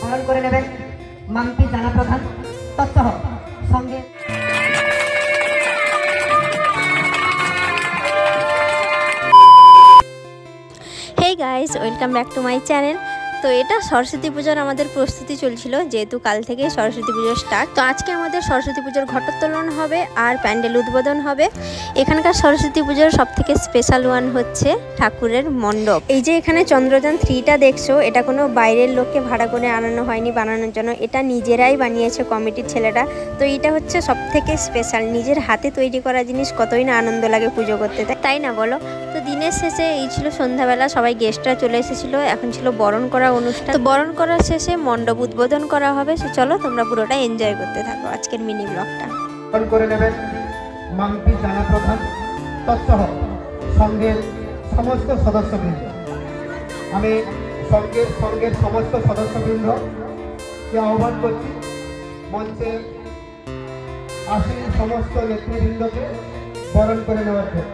বরণ করে নেবেন মাম্পি জানা প্রধান তৎসহ সঙ্গে। Hey guys, welcome back to my channel. তো এটা সরস্বতী পূজার আমাদের প্রস্তুতি চলছিল, যেহেতু কাল থেকে সরস্বতী পুজো স্টার্ট। তো আজকে আমাদের সরস্বতী পুজোর ঘটোত্তোলন হবে আর প্যান্ডেল উদ্বোধন হবে। এখানকার সরস্বতী পুজোর সবথেকে স্পেশাল ওয়ান হচ্ছে ঠাকুরের মণ্ডপ। এই যে এখানে চন্দ্রযান 3টা দেখছো, এটা কোনো বাইরের লোককে ভাড়া করে আনানো হয়নি বানানোর জন্য, এটা নিজেরাই বানিয়েছে কমিটির ছেলেরা। তো এটা হচ্ছে সবথেকে স্পেশাল, নিজের হাতে তৈরি করা জিনিস কতই না আনন্দ লাগে পুজো করতে, তাই না বলো? তো দিনের শেষে এই ছিল সন্ধ্যাবেলা, সবাই গেস্টরা চলে এসেছিলো, এখন ছিল বরণ করা অনুষ্ঠান। তো বরণ করার শেষে মণ্ডপ উদ্বোধন করা হবে। সে চলো তোমরা পুরোটা এনজয় করতে থাকো আজকের মিনি ব্লগটা। বরণ করে নেবেন মাম্পি জানা প্রধান তৎসহ সঙ্গের সমস্ত সদস্যবৃন্দ। আমি সঙ্গের সমস্ত সদস্যবৃন্দকে আহ্বান করছি মঞ্চে আসীন সমস্ত নেতৃবৃন্দকে বরণ করে নেওয়ার জন্য।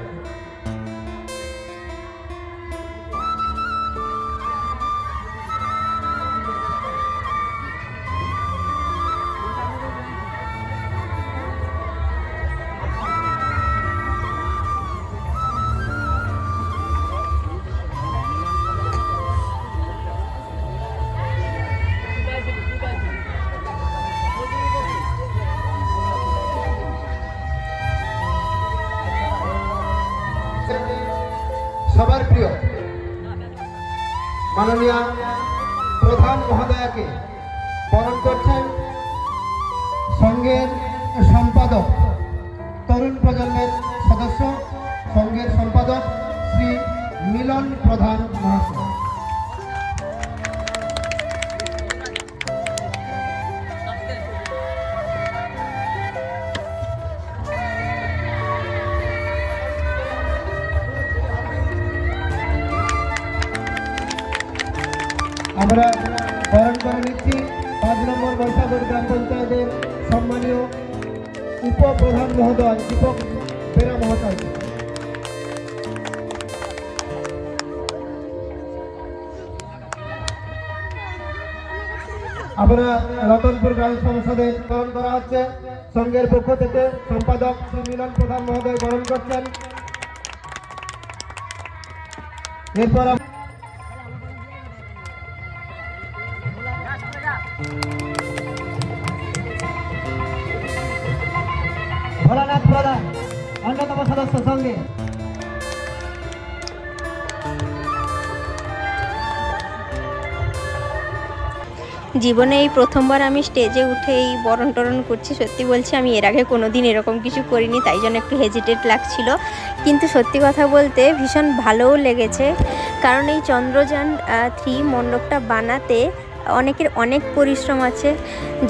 সবার প্রিয় মাননীয় প্রধান মহোদয়াকে বরণ করছেন সংঘের সম্পাদক, তরুণ প্রজন্মের সদস্য, সংঘের সম্পাদক শ্রী মিলন প্রধান মহাশয়। আমরা বরণ করে নিচ্ছি 5 নম্বর বৈশাখর গ্রাম পঞ্চায়েতের সম্মানীয় উপপ্রধান মহোদয় দীপক বেরা মহাশয়। আমরা রতনপুর গ্রাম সংসদের বরণ করা হচ্ছে, সংঘের পক্ষ থেকে সম্পাদক শ্রী মিলন প্রধান মহোদয় বরণ করছেন। এরপর ভোলানাথ প্রধান অন্যতম সদস্য সঙ্গে। জীবনে এই প্রথমবার আমি স্টেজে উঠে এই বরণ টরণ করছি। সত্যি বলছি, আমি এর আগে কোনোদিন এরকম কিছু করিনি, তাই জন্য একটু হেজিটেট লাগছিল। কিন্তু সত্যি কথা বলতে ভীষণ ভালোও লেগেছে, কারণ এই চন্দ্রযান 3 মণ্ডপটা বানাতে অনেকের অনেক পরিশ্রম আছে,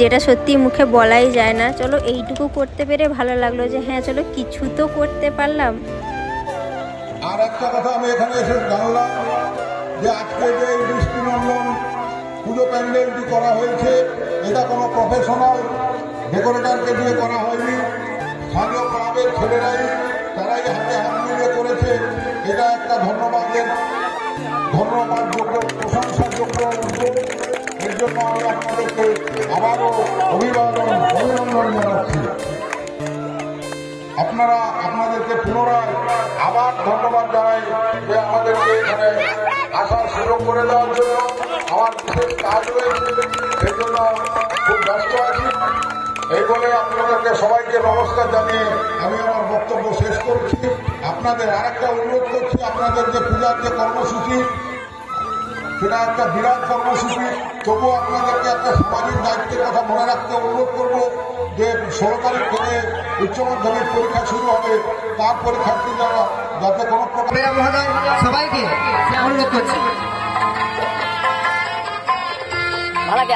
যেটা সত্যি মুখে বলাই যায় না। চলো এইটুকু করতে পেরে ভালো লাগলো যে হ্যাঁ চলো কিছু তো করতে পারলাম। আর একটা কথা আমি এখানে এসে জানলাম যে আজকে যে এই দৃষ্টিনন্দন পুজো প্যান্ডেলটি করা হয়েছে, এটা কোনো প্রফেশনাল ডেকোরেটরকে দিয়ে করা হয়নি, স্থানীয় ক্লাবের ছেলেরাই তারাই হাতে হাত মিলিয়ে করেছে। এটা একটা ধন্যবাদযোগ্য প্রশংসাযোগ্য উদ্যোগ। এর জন্য আমি আপনাদেরকে আবারও অভিনন্দন জানাচ্ছি। আপনাদেরকে পুনরায় আবার ধন্যবাদ জানাই যে আমাদেরকে এখানে আসার সুযোগ করে দেওয়ার জন্য। আমার বিশেষ কাজ রয়েছে, সেই জন্য খুব ব্যস্ত আছি। এই বলে আপনাদেরকে সবাইকে নমস্কার জানিয়ে আমি আমার বক্তব্য শেষ করছি। আপনাদের আরেকটা অনুরোধ করছি, আপনাদের যে পূজার যে কর্মসূচি, সেটা একটা বিরাট কর্মসূচি, তবুও আপনাদেরকে একটা সামাজিক দায়িত্বের কথা মনে রাখতে অনুরোধ করব যে 16 তারিখ থেকে উচ্চ মাধ্যমিক পরীক্ষা শুরু হবে, তার পরীক্ষার্থীরা যাতে কোনো প্রকার সবাইকে অনুরোধ করছি।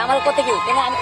আমার করতে কি আমি